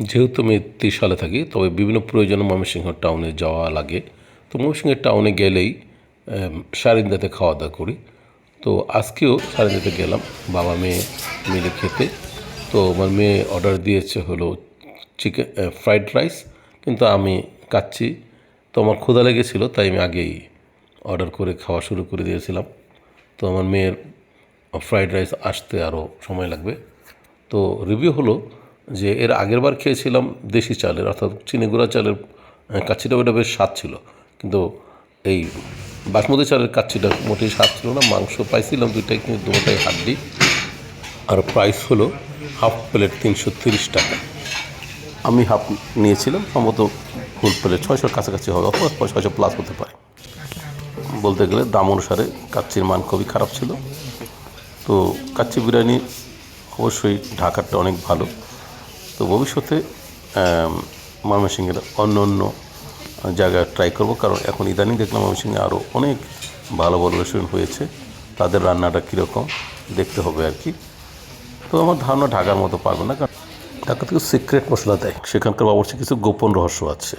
যেহেতু আমি ত্রিশালে থাকি, তবে বিভিন্ন প্রয়োজনে ময়মনসিংহ টাউনে যাওয়া লাগে। তো ময়মনসিংহের টাউনে গেলেই সারিন্দাতে খাওয়া দাওয়া করি। তো আজকেও সারিন্দাতে গেলাম বাবা মেয়ে মিলে খেতে। তো আমার মেয়ে অর্ডার দিয়েছে হলো চিকেন ফ্রাইড রাইস, কিন্তু আমি খাচ্ছি। তো আমার ক্ষুধা লেগেছিলো, তাই আমি আগেই অর্ডার করে খাওয়া শুরু করে দিয়েছিলাম। তো আমার মেয়ের ফ্রাইড রাইস আসতে আরও সময় লাগবে। তো রিভিউ হলো যে এর আগের বার খেয়েছিলাম দেশি চালের, অর্থাৎ চিনি গুঁড়া চালের কাচ্চিটা, ওটা বেশ স্বাদ ছিল। কিন্তু এই বাসমতি চালের কাচ্চিটা মোটেই স্বাদ ছিল না। মাংস পাইছিলাম দুইটাই, কিন্তু দুটোটাই হাড্ডি। আর প্রাইস হলো হাফ প্লেট 330 টাকা। আমি হাফ নিয়েছিলাম, সম্ভবত ফুল প্লেট 600 কাছাকাছি হবে, অথবা 600 প্লাস হতে পারে। বলতে গেলে দাম অনুসারে কাচ্চির মান খুবই খারাপ ছিল। তো কাচ্চি বিরিয়ানি অবশ্যই ঢাকারটা অনেক ভালো। তো ভবিষ্যতে ময়মনসিংহের অন্য অন্য জায়গায় ট্রাই করব, কারণ এখন ইদানিং দেখলাম ময়মনসিংহে আরও অনেক ভালো ভালো রেস্টুরেন্ট হয়েছে। তাদের রান্নাটা কীরকম দেখতে হবে আর কি। তো আমার ধারণা ঢাকার মতো পারবে না, কারণ ঢাকা থেকে সিক্রেট মশলা দেয়, সেখানকার অবশ্যই কিছু গোপন রহস্য আছে।